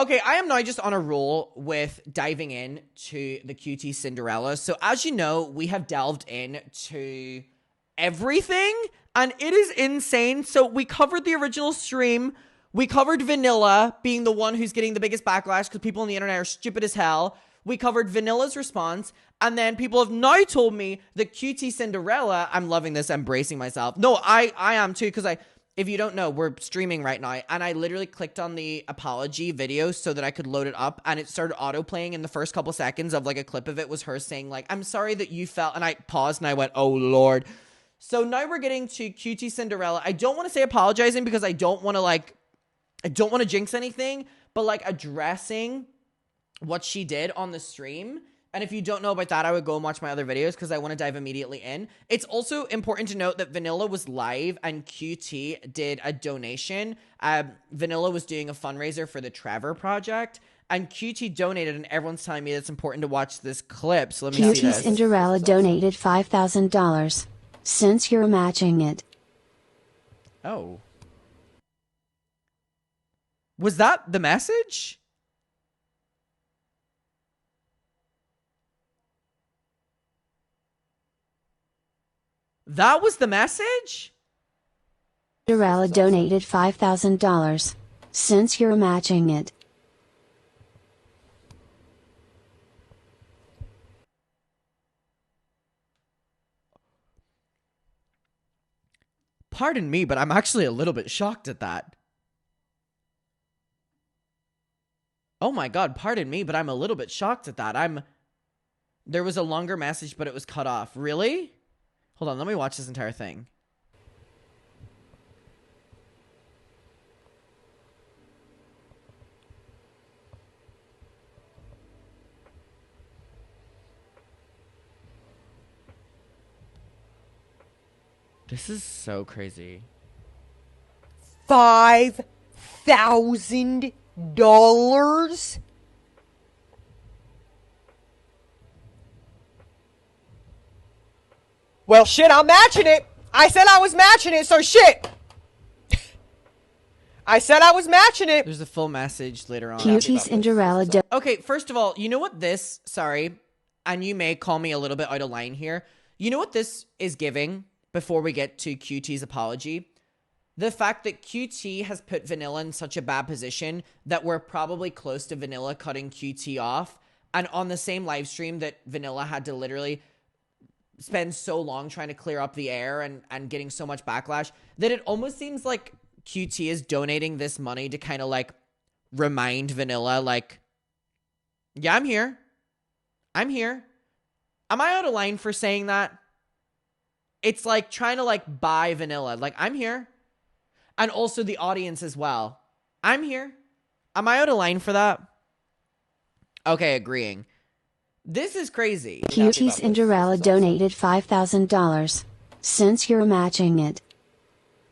Okay, I am now just on a roll with diving in to the QT Cinderella. So as you know, we have delved into everything and it is insane. So we covered the original stream. We covered Vanilla being the one who's getting the biggest backlash because people on the internet are stupid as hell. We covered Vanilla's response. And then people have now told me the QT Cinderella. I'm loving this. I'm bracing myself. No, I am too because if you don't know, we're streaming right now, and I literally clicked on the apology video so that I could load it up, and it started auto-playing in the first couple seconds of, like, a clip of it was her saying, like, I'm sorry that you felt, and I paused, and I went, oh, Lord. So now we're getting to QT Cinderella. I don't want to say apologizing because I don't want to jinx anything, but, like, addressing what she did on the stream. And if you don't know about that, I would go and watch my other videos because I want to dive immediately in. It's also important to note that Vanilla was live and QT did a donation. Vanilla was doing a fundraiser for the Trevor Project, and QT donated, and everyone's telling me it's important to watch this clip. So let me see this. QT Cinderella donated $5,000 since you're matching it. Oh. Was that the message? That was the message? Cinderella donated $5,000 since you're matching it. Pardon me, but I'm actually a little bit shocked at that. Oh my God, pardon me, but I'm a little bit shocked at that. There was a longer message, but it was cut off. Really? Hold on, let me watch this entire thing. This is so crazy. $5,000? Well, shit, I'm matching it. I said I was matching it, so shit. I said I was matching it. There's a full message later on. QT Cinderella Okay, first of all, you know what this, sorry, and you may call me a little bit out of line here. You know what this is giving before we get to QT's apology? The fact that QT has put Vanilla in such a bad position that we're probably close to Vanilla cutting QT off. And on the same live stream that Vanilla had to literally spend so long trying to clear up the air and getting so much backlash that it almost seems like QT is donating this money to kind of like remind Vanilla, like, yeah, I'm here. I'm here. Am I out of line for saying that? It's like trying to like buy Vanilla. Like, I'm here. And also the audience as well. I'm here. Am I out of line for that? Okay, agreeing. This is crazy. QT Cinderella donated $5,000 since you're matching it.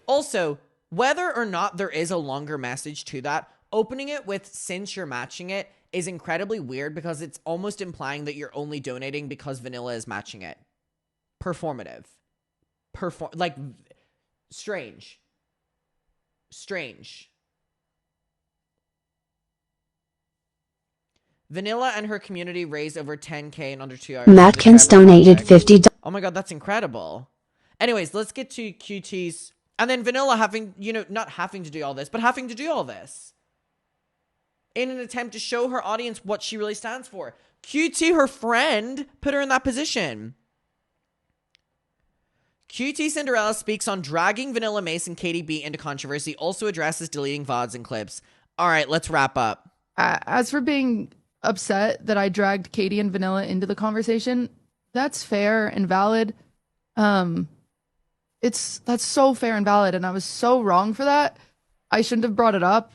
Also, whether or not there is a longer message to that, opening it with "since you're matching it" is incredibly weird because it's almost implying that you're only donating because Vanilla is matching it. Performative. Like, strange. Strange. Vanilla and her community raised over $10K in under 2 hours. Matkins donated $50. Oh my God, that's incredible. Anyways, let's get to QT's. And then Vanilla having, not having to do all this, but having to do all this in an attempt to show her audience what she really stands for. QT, her friend, put her in that position. QT Cinderella speaks on dragging Vanilla Mace and Katie B into controversy, also addresses deleting VODs and clips. All right, let's wrap up. As for being upset that I dragged Katie and Vanilla into the conversation, that's fair and valid. That's so fair and valid, and I was so wrong for that. I shouldn't have brought it up.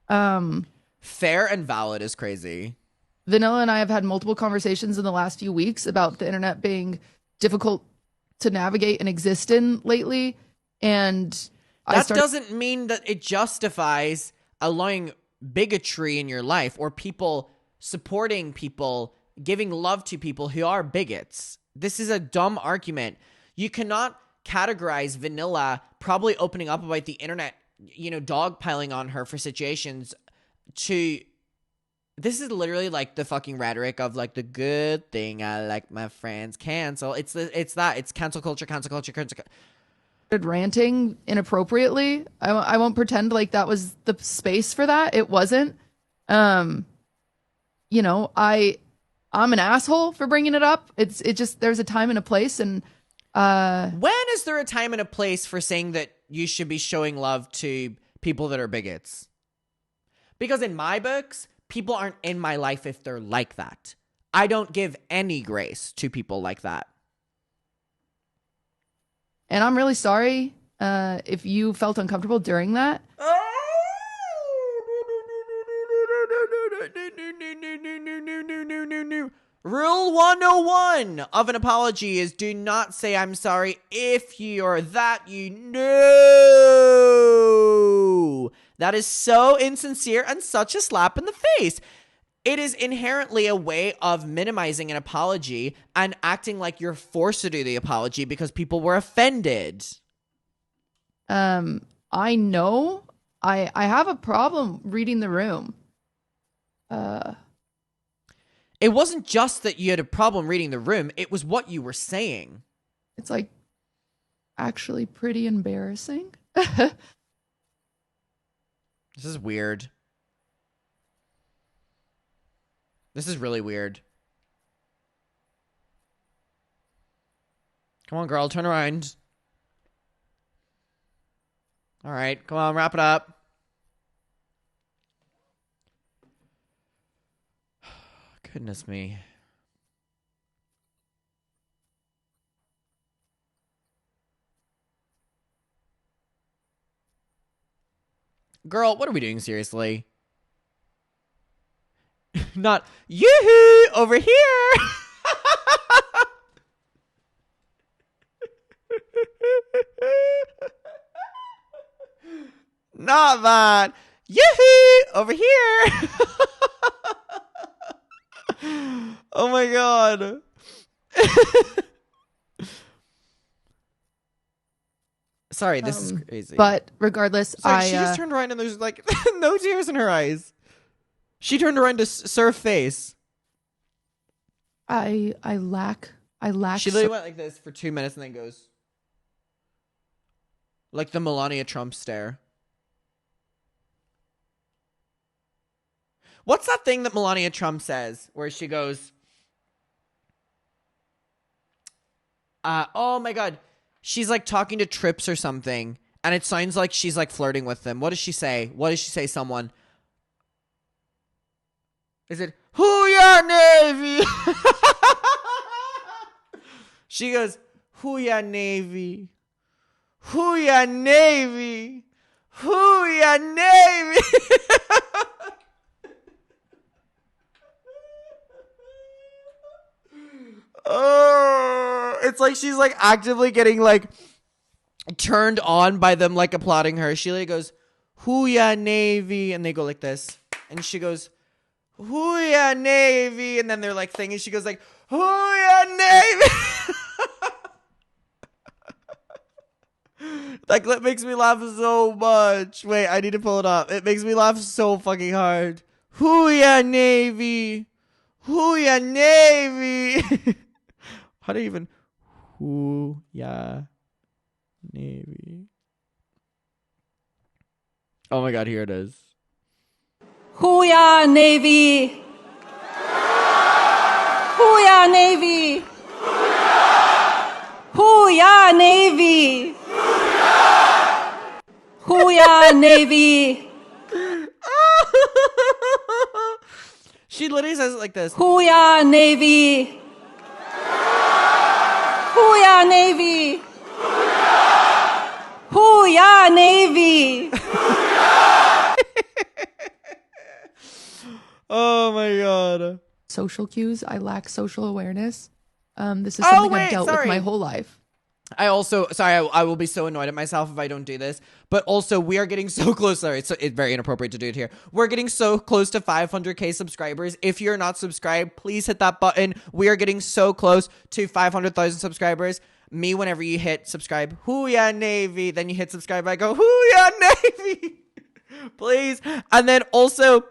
Fair and valid is crazy. Vanilla and I have had multiple conversations in the last few weeks about the internet being difficult to navigate and exist in lately, and that doesn't mean that it justifies allowing bigotry in your life or people supporting people, giving love to people who are bigots. This is a dumb argument. You cannot categorize Vanilla probably opening up about the internet, dogpiling on her for situations to This is literally like the fucking rhetoric of like the good thing I like my friends cancel. It's cancel culture. Ranting inappropriately. I won't pretend like that was the space for that. It wasn't. You know, I'm an asshole for bringing it up. It just, there's a time and a place. And when is there a time and a place for saying that you should be showing love to people that are bigots? Because in my books, people aren't in my life if they're like that. I don't give any grace to people like that. And I'm really sorry if you felt uncomfortable during that. Rule 101 of an apology is do not say I'm sorry if you're that you know. That is so insincere and such a slap in the face. It is inherently a way of minimizing an apology and acting like you're forced to do the apology because people were offended. I know I have a problem reading the room. It wasn't just that you had a problem reading the room. It was what you were saying. It's like actually pretty embarrassing. This is weird. This is really weird. Come on, girl, turn around. All right, come on, wrap it up. Goodness me. Girl, what are we doing seriously? Not yoo-hoo over here. Not that. Yoo-hoo over here. Oh my god. Sorry, this is crazy. But regardless, Sorry, she just turned around and there's like no tears in her eyes. She turned around to surf face. I lack. She literally went like this for 2 minutes and then goes like the Melania Trump stare. What's that thing that Melania Trump says where she goes, oh my god, she's like talking to Trips or something, and it sounds like she's like flirting with them. What does she say? Someone. Is it, Hooyah Navy? She goes, Hooyah Navy. Hooyah Navy. Hooyah Navy. Oh, it's like she's like actively getting like turned on by them like applauding her. She like goes, Hooyah Navy, and they go like this, and she goes, Hooyah Navy, and then they're like thing, and she goes like, Hooyah Navy. That clip makes me laugh so much. Wait, I need to pull it up. It makes me laugh so fucking hard. Hooyah Navy. Hooyah Navy. How do you even... Hooyah Navy. Oh my god, here it is. Hooyah Navy. Hooyah Navy. Hooyah Navy. Hooyah Navy. She literally says it like this. Hooyah Navy. Hooyah Navy. Hooyah Navy. Oh my god. Social cues. I lack social awareness. This is something I've dealt with my whole life. I also, I will be so annoyed at myself if I don't do this, but also we are getting so close. Sorry, it's very inappropriate to do it here. We're getting so close to 500k subscribers. If you're not subscribed, please hit that button. We are getting so close to 500,000 subscribers. Me, whenever you hit subscribe, Hooyah Navy, then you hit subscribe, I go, Hooyah Navy, please. And then also,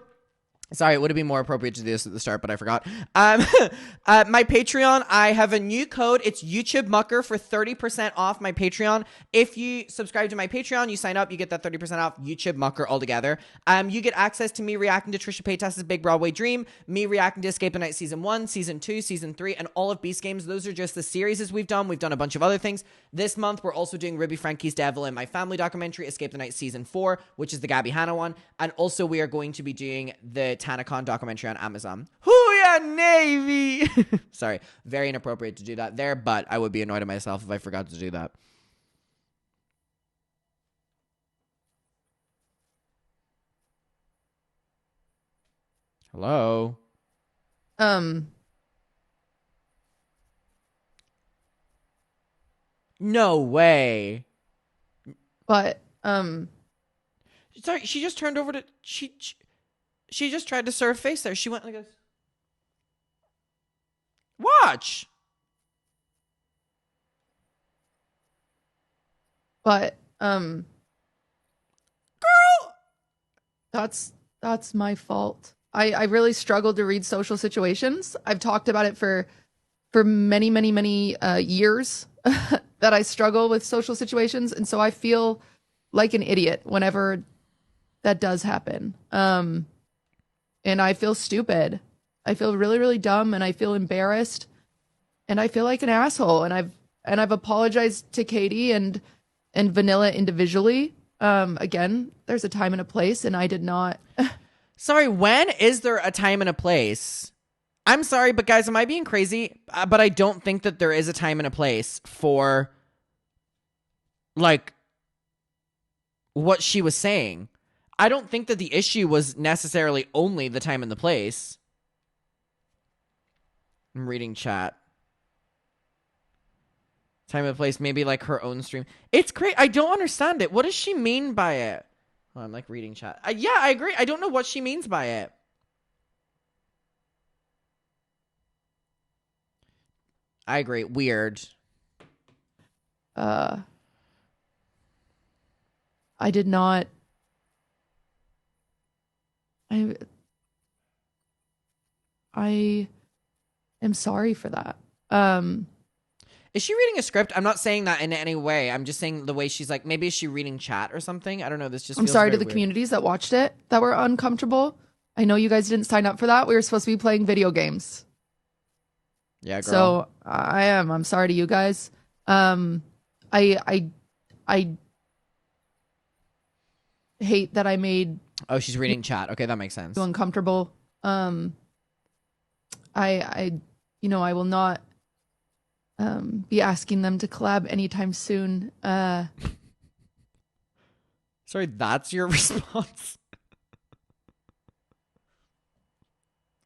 Sorry, it would have been more appropriate to do this at the start, but I forgot. My Patreon, I have a new code. It's YouTube Mucker for 30% off my Patreon. If you subscribe to my Patreon, you sign up, you get that 30% off YouTube Mucker altogether. You get access to me reacting to Trisha Paytas's Big Broadway Dream, me reacting to Escape the Night Season 1, Season 2, Season 3, and all of Beast Games. Those are just the series we've done. We've done a bunch of other things. This month, we're also doing Ruby Frankie's Devil and my family documentary, Escape the Night Season 4, which is the Gabby Hanna one. And also, we are going to be doing the TanaCon documentary on Amazon. Hoo-yah, Navy! Sorry, very inappropriate to do that there, but I would be annoyed at myself if I forgot to do that. Hello? No way. But, Sorry, she just turned over to... She just tried to serve face there. She went like this. Watch. But, Girl. that's my fault. I really struggled to read social situations. I've talked about it for many years that I struggle with social situations. And so I feel like an idiot whenever that does happen. And I feel stupid. I feel really, really dumb, and I feel embarrassed, and I feel like an asshole. And I've apologized to Katie and Vanilla individually. Again, there's a time and a place, and I did not. Sorry, when is there a time and a place? I'm sorry, but guys, am I being crazy? But I don't think that there is a time and a place for, like, what she was saying. I don't think that the issue was necessarily only the time and the place. I'm reading chat. Time and place, maybe like her own stream. It's great. I don't understand it. What does she mean by it? Oh, I'm like reading chat. Yeah, I agree. I don't know what she means by it. I agree. Weird. I did not. I am sorry for that. Is she reading a script? I'm not saying that in any way. I'm just saying the way she's like, maybe is she reading chat or something? I don't know. This just I'm feels sorry to very the weird. communities that watched it that were uncomfortable. I know you guys didn't sign up for that. We were supposed to be playing video games. Yeah, girl. So I'm sorry to you guys. I hate that I made Oh, she's reading chat. Okay, that makes sense. you uncomfortable. I will not be asking them to collab anytime soon. Sorry, that's your response?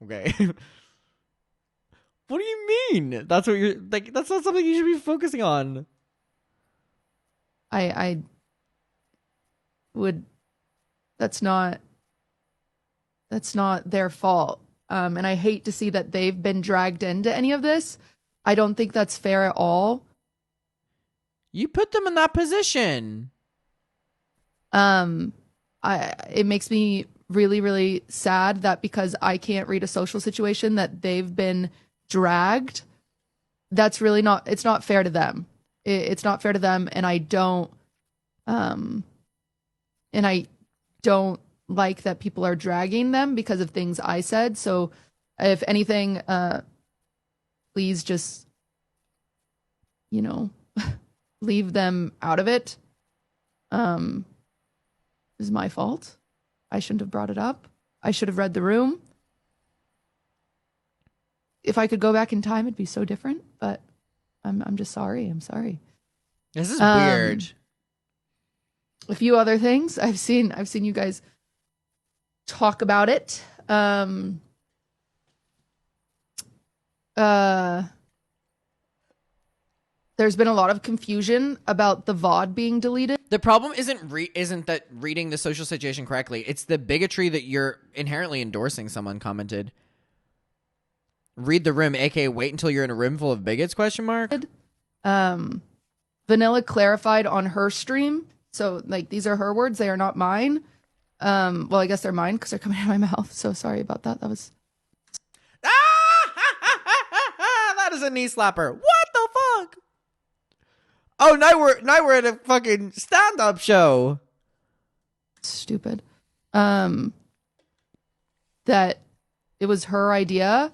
Okay. What do you mean? That's what you're like. That's not something you should be focusing on. I would. That's not their fault. And I hate to see that they've been dragged into any of this. I don't think that's fair at all. You put them in that position. It makes me really, really sad that because I can't read a social situation that they've been dragged. That's really not, it's not fair to them. It's not fair to them. And I don't like that people are dragging them because of things I said. So if anything, please just, leave them out of it. It was my fault. I shouldn't have brought it up. I should have read the room. If I could go back in time, it'd be so different, but I'm just sorry. I'm sorry. This is weird. A few other things I've seen you guys talk about it. There's been a lot of confusion about the VOD being deleted. The problem isn't that reading the social situation correctly. It's the bigotry that you're inherently endorsing. Someone commented. Read the room, aka wait until you're in a room full of bigots? ? Vanilla clarified on her stream. So, these are her words. They are not mine. Well, I guess they're mine because they're coming out of my mouth. So sorry about that. That was. That is a knee slapper. What the fuck? Oh, now we're at a fucking stand-up show. Stupid. That it was her idea.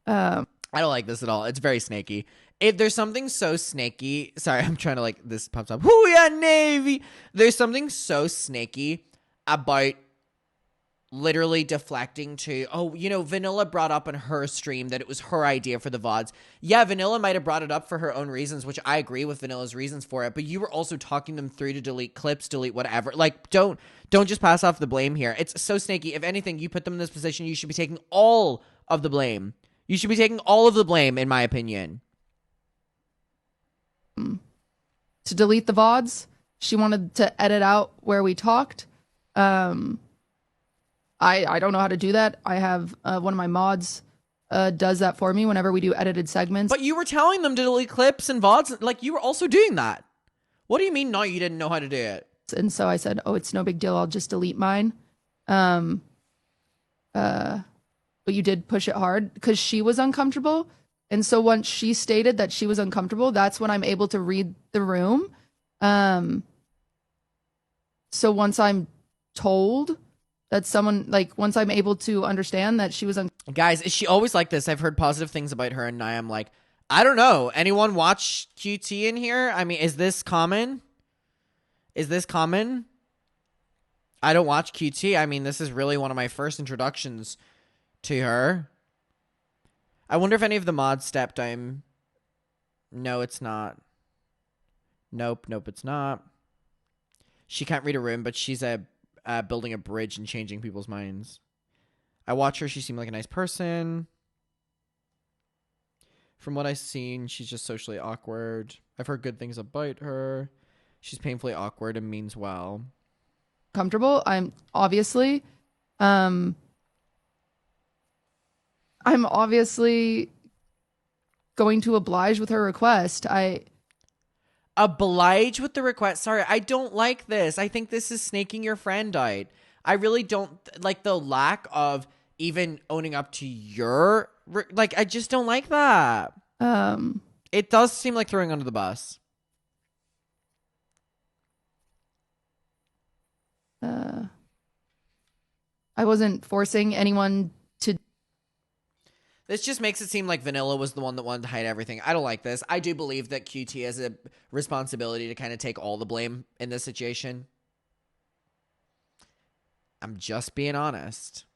I don't like this at all. It's very snaky. If there's something so snaky, sorry, I'm trying to like, this pops up. Hoo-yah, Navy. There's something so snaky about literally deflecting to, oh, you know, Vanilla brought up on her stream that it was her idea for the VODs. Yeah, Vanilla might have brought it up for her own reasons, which I agree with Vanilla's reasons for it, but you were also talking them through to delete clips, delete whatever. Like, don't just pass off the blame here. It's so snaky. If anything, you put them in this position, you should be taking all of the blame. You should be taking all of the blame, in my opinion. To delete the VODs, she wanted to edit out where we talked. I don't know how to do that. I have one of my mods does that for me whenever we do edited segments. But you were telling them to delete clips and VODs. Like, you were also doing that. What do you mean, no, you didn't know how to do it? And so I said, oh, it's no big deal. I'll just delete mine. But you did push it hard because she was uncomfortable. And so once she stated that she was uncomfortable, that's when I'm able to read the room. So once I'm told that someone, like, once I'm able to understand that she was Guys, is she always like this? I've heard positive things about her, and now I'm like, I don't know. Anyone watch QT in here? I mean, is this common? Is this common? I don't watch QT. I mean, this is really one of my first introductions to her. I wonder if any of the mods stepped down. No, it's not. Nope, it's not. She can't read a room, but she's building a bridge and changing people's minds. I watch her. She seemed like a nice person. From what I've seen, she's just socially awkward. I've heard good things about her. She's painfully awkward and means well. comfortable. I'm obviously going to oblige with her request. Oblige with the request. Sorry, I don't like this. I think this is snaking your friend out. I really don't like the lack of even owning up to your I just don't like that. It does seem like throwing under the bus. I wasn't forcing anyone to. This just makes it seem like Vanilla was the one that wanted to hide everything. I don't like this. I do believe that QT has a responsibility to kind of take all the blame in this situation. I'm just being honest.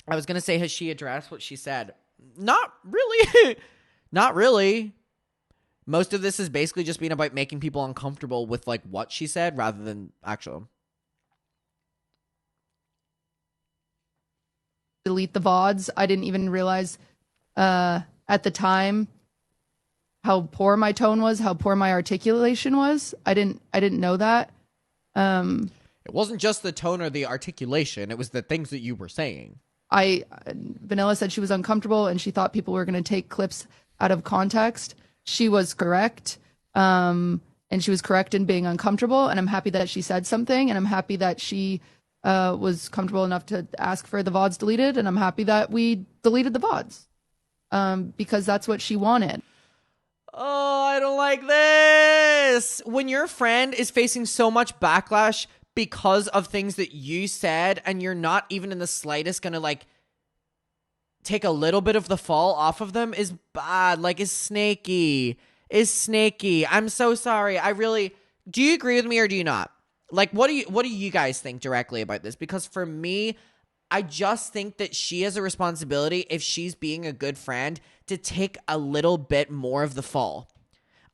I was going to say, has she addressed what she said? Not really. Not really. Most of this is basically just being about making people uncomfortable with like what she said rather than actual. Delete the VODs. I didn't even realize at the time how poor my tone was, how poor my articulation was. I didn't know that. It wasn't just the tone or the articulation. It was the things that you were saying. Vanilla said she was uncomfortable and she thought people were going to take clips out of context. She was correct. And she was correct in being uncomfortable. And I'm happy that she said something. And I'm happy that she was comfortable enough to ask for the VODs deleted. And I'm happy that we deleted the VODs because that's what she wanted. Oh, I don't like this. When your friend is facing so much backlash because of things that you said and you're not even in the slightest going to like take a little bit of the fall off of them is bad. Like, is snaky. I'm so sorry. Do you agree with me or do you not? Like, what do you guys think directly about this? Because for me, I just think that she has a responsibility, if she's being a good friend, to take a little bit more of the fall.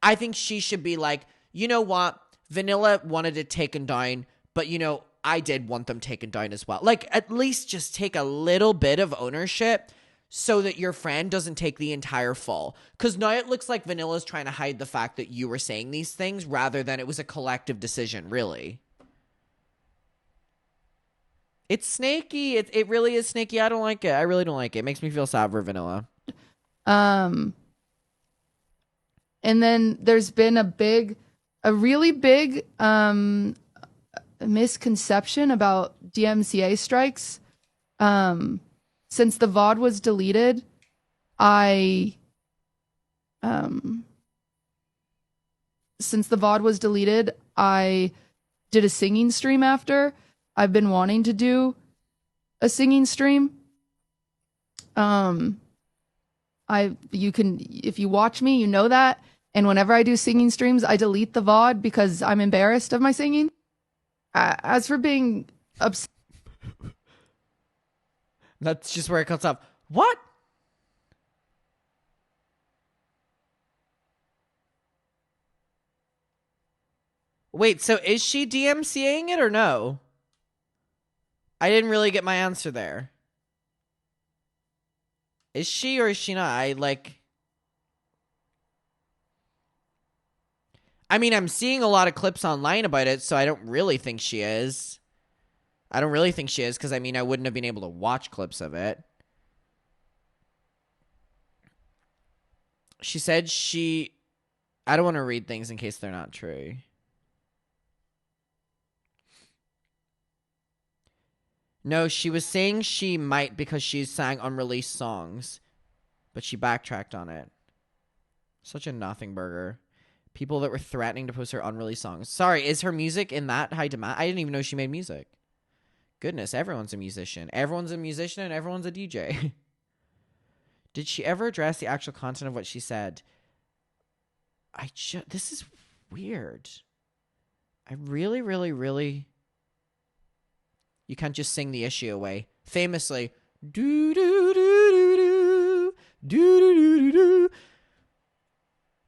I think she should be like, you know what? Vanilla wanted it taken down, but you know, I did want them taken down as well. Like, at least just take a little bit of ownership so that your friend doesn't take the entire fall. Because now it looks like Vanilla's trying to hide the fact that you were saying these things rather than it was a collective decision, really. It's snaky. It really is snaky. I don't like it. I really don't like it. It makes me feel sad for Vanilla. And then there's been a big a really big misconception about DMCA strikes. Since the VOD was deleted, I did a singing stream after. I've been wanting to do a singing stream. If you watch me, you know that. And whenever I do singing streams, I delete the VOD because I'm embarrassed of my singing. As for being upset, that's just where it cuts off. What? Wait, so is she DMCAing it or no? I didn't really get my answer there. Is she or is she not? I'm seeing a lot of clips online about it, so I don't really think she is. Because, I wouldn't have been able to watch clips of it. She said I don't want to read things in case they're not true. No, she was saying she might because she sang unreleased songs, but she backtracked on it. Such a nothing burger. People that were threatening to post her unreleased songs. Sorry, is her music in that high demand? I didn't even know she made music. Goodness, everyone's a musician. Everyone's a musician and everyone's a DJ. Did she ever address the actual content of what she said? This is weird. I really, really, really... You can't just sing the issue away. Famously, do do do do do do do do do.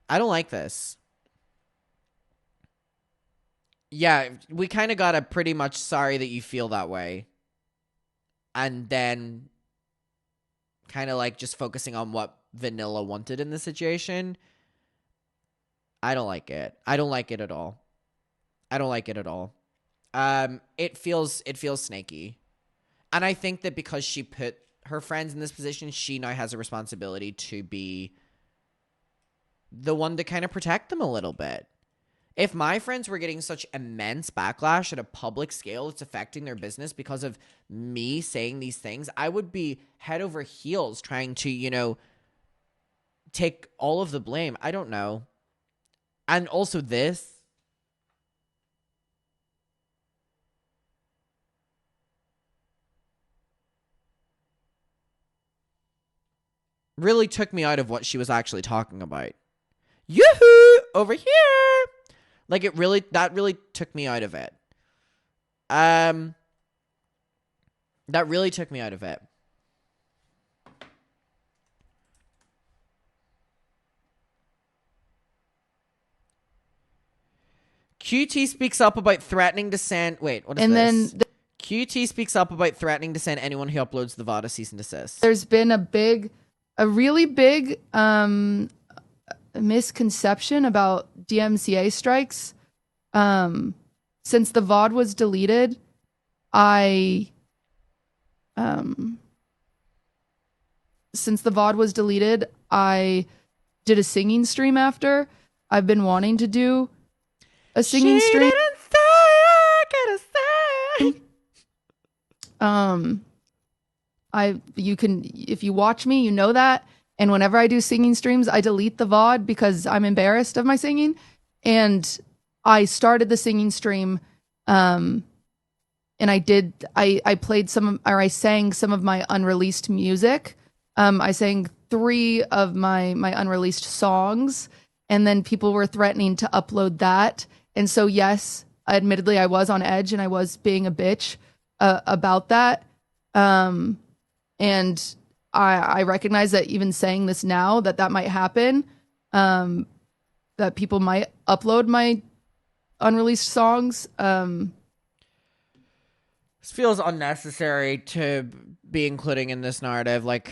I don't like this. Yeah, we kind of got a pretty much sorry that you feel that way. And then kind of like just focusing on what Vanilla wanted in the situation. I don't like it. I don't like it at all. It feels snaky. And I think that because she put her friends in this position, she now has a responsibility to be the one to kind of protect them a little bit. If my friends were getting such immense backlash at a public scale, it's affecting their business because of me saying these things, I would be head over heels trying to, take all of the blame. I don't know. And also this. Really took me out of what she was actually talking about. Yoo-hoo! Over here! That really took me out of it. That really took me out of it. QT speaks up about threatening to send... Wait, what is this? QT speaks up about threatening to send anyone who uploads the VOD a cease and desist. There's been a really big misconception about DMCA strikes. Since the VOD was deleted, I did a singing stream after. I've been wanting to do a singing stream. Didn't say I could say. If you watch me, you know that. And whenever I do singing streams, I delete the VOD because I'm embarrassed of my singing. And I started the singing stream, and I sang some of my unreleased music. I sang 3 of my unreleased songs, and then people were threatening to upload that. And so, yes, admittedly, I was on edge and I was being a bitch about that. And I recognize that even saying this now, that might happen, that people might upload my unreleased songs. This feels unnecessary to be including in this narrative. But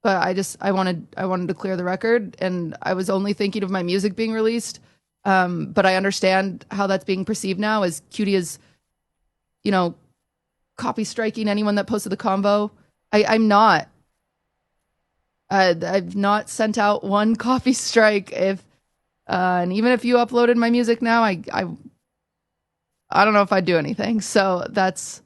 I wanted to clear the record, and I was only thinking of my music being released. But I understand how that's being perceived now as Cutie is, copy striking anyone that posted the convo. I'm not. I've not sent out one copy strike. If And even if you uploaded my music now, I don't know if I'd do anything. So that's,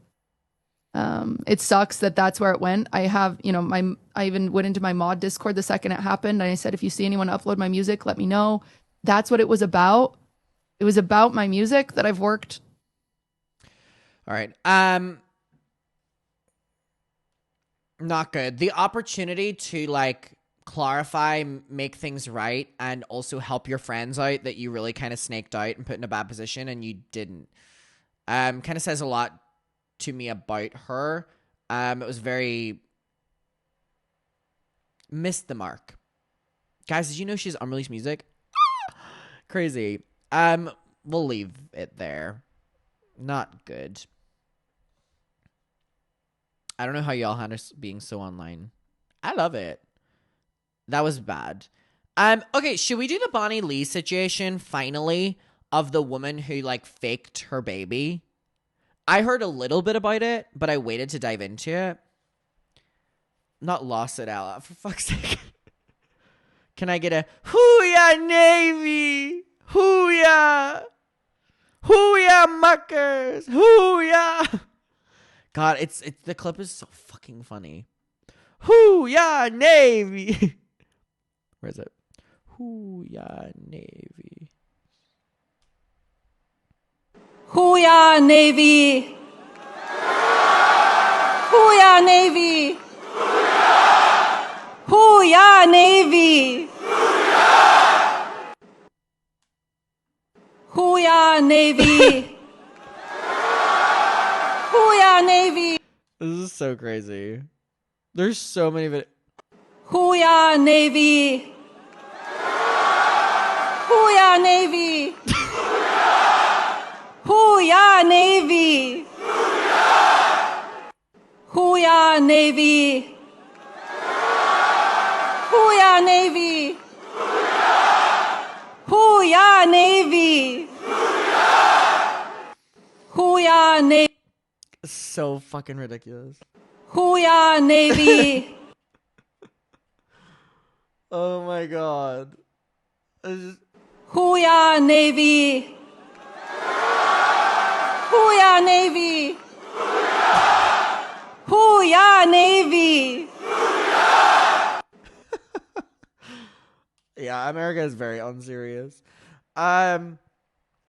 it sucks that that's where it went. I have, I even went into my mod Discord the second it happened. And I said, if you see anyone upload my music, let me know. That's what it was about. It was about my music that I've worked. All right. Not good. The opportunity to like clarify, make things right, and also help your friends out that you really kind of snaked out and put in a bad position and you didn't. Kind of says a lot to me about her. It was very missed the mark. Guys, did you know she's unreleased music? Crazy. We'll leave it there. Not good. I don't know how y'all handle being so online. I love it. That was bad. Okay, should we do the Bonnie Lee situation finally of the woman who like faked her baby? I heard a little bit about it, but I waited to dive into it. Not lost it out, for fuck's sake. Can I get a hoo-ya Navy? Hoo-ya! Hoo-ya muckers! Hoo-ya! God, it's the clip is so fucking funny. Hoo-ya Navy! Where is it? Hoo-ya Navy. Hoo-ya Navy! Hoo-ya Navy! Hoo-ya Navy! Hoo-ya Navy! Hoo-ya Navy! This is so crazy. There's so many of it. Hoo-ya Navy! Hoo-ya Navy! Hoo-ya Navy! Hoo-ya Navy! Hoo-ya Navy! Hoo-ya Navy! Hoo-ya Navy! So fucking ridiculous. Hoo-ya Navy! Oh my god. It's Hoo-ya Navy! Hoo-ya Navy! Hoo-ya Navy! yeah, America is very unserious.